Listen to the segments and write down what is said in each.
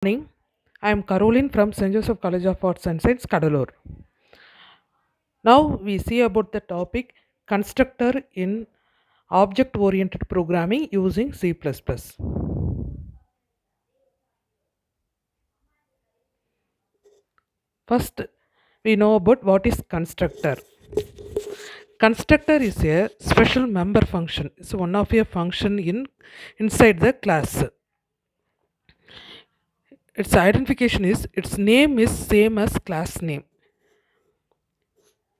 Morning. I am Caroline from St.Joseph College of Arts and Science, Cuddalore. Now we see about the topic constructor in object-oriented programming using C++. First, we know about what is constructor. Constructor is a special member function. It's one of a function inside the class. Its identification is its name is same as class name.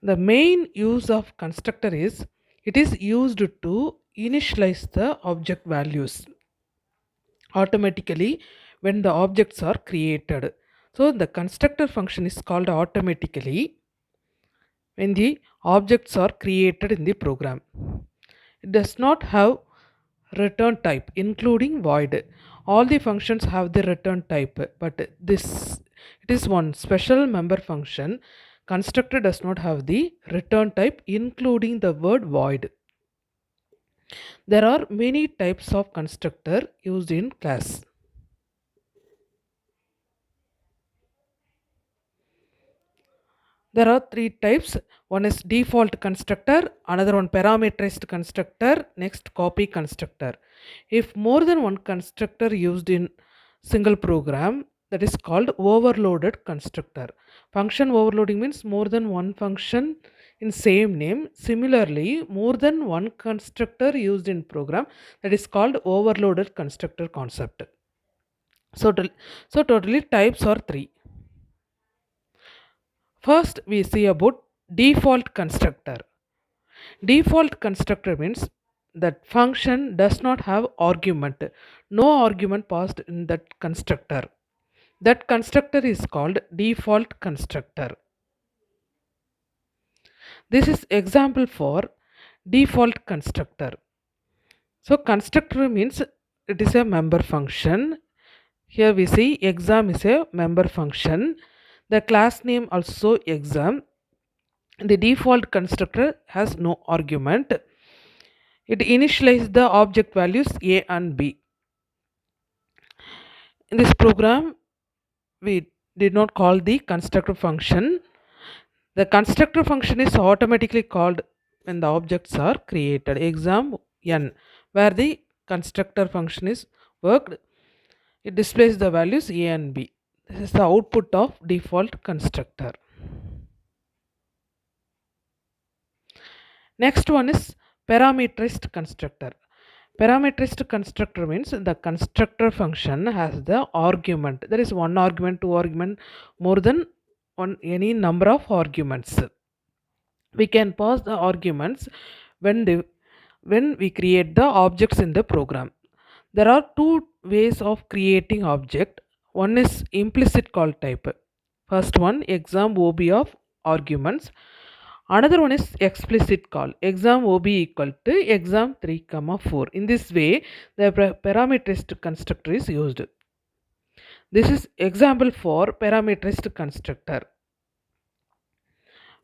The main use of constructor is it is used to initialize the object values automatically when the objects are created. So the constructor function is called automatically when the objects are created in the program. It does not have return type including void. All the functions have the return type, but this it is one special member function. Constructor does not have the return type including the word void. There are many types of constructor used in class. There are three types. One is default constructor, another one parameterized constructor, next copy constructor. If more than one constructor used in single program, that is called overloaded constructor. Function overloading means more than one function in same name. Similarly, more than one constructor used in program, that is called overloaded constructor concept. So totally types are three. First, we see about default constructor. Default constructor means that function does not have argument. No argument passed in that constructor. That constructor is called default constructor. This is example for default constructor. So constructor means it is a member function. Here we see exam is a member function. The class name also exam. The default constructor has no argument. It initializes the object values a and b. In this program, we did not call the constructor function. The constructor function is automatically called when the objects are created. Exam n, where the constructor function is worked, it displays the values a and b. This is the output of default constructor. Next one is parameterized constructor. Parameterized constructor means the constructor function has the argument. There is one argument, two argument, more than one any number of arguments. We can pass the arguments when we create the objects in the program. There are two ways of creating object. One is implicit call type. First one exam OB of arguments. Another one is explicit call. Exam OB equal to exam 3 comma 4. In this way, the parameterized constructor is used. This is example for parameterized constructor,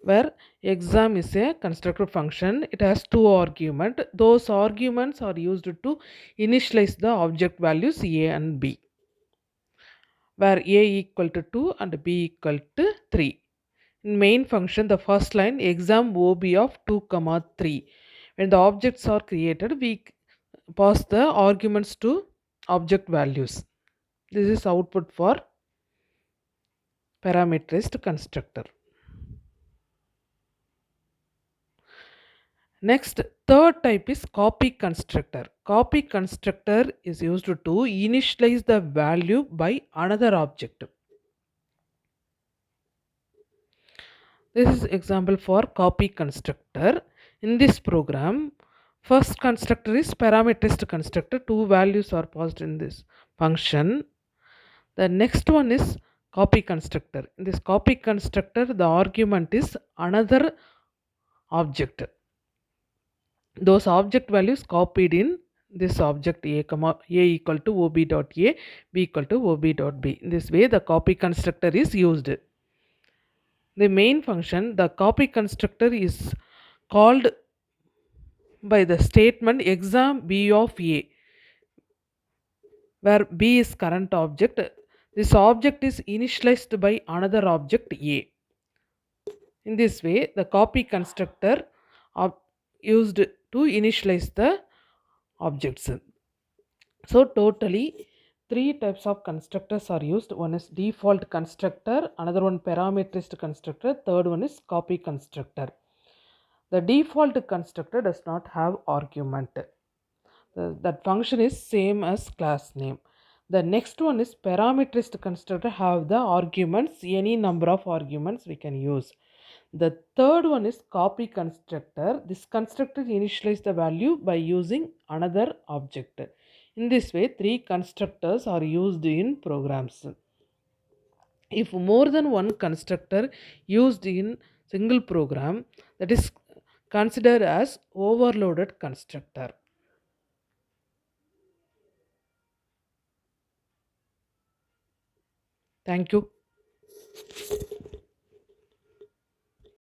where exam is a constructor function. It has two arguments. Those arguments are used to initialize the object values a and b, where a equal to 2 and b equal to 3. In main function, the first line exam OB of 2 comma 3. When the objects are created, we pass the arguments to object values. This is output for parameterized constructor. Next, third type is copy constructor. Copy constructor is used to initialize the value by another object. This is example for copy constructor. In this program, first constructor is parameterized constructor. Two values are passed in this function. The next one is copy constructor. In this copy constructor, the argument is another object. Those object values copied in this object a equal to ob dot a, b equal to ob dot b. In this way, the copy constructor is used. The main function, the copy constructor, is called by the statement exam b of a, where b is current object. This object is initialized by another object A. In this way, the copy constructor used to initialize the objects. So totally three types of constructors are used. One is default constructor, another one parameterized constructor, third one is copy constructor. The default constructor does not have argument. That function is same as class name. The next one is parameterized constructor have the arguments, any number of arguments we can use. The third one is copy constructor. This constructor initializes the value by using another object. In this way, three constructors are used in programs. If more than one constructor used in single program, that is considered as overloaded constructor. Thank you.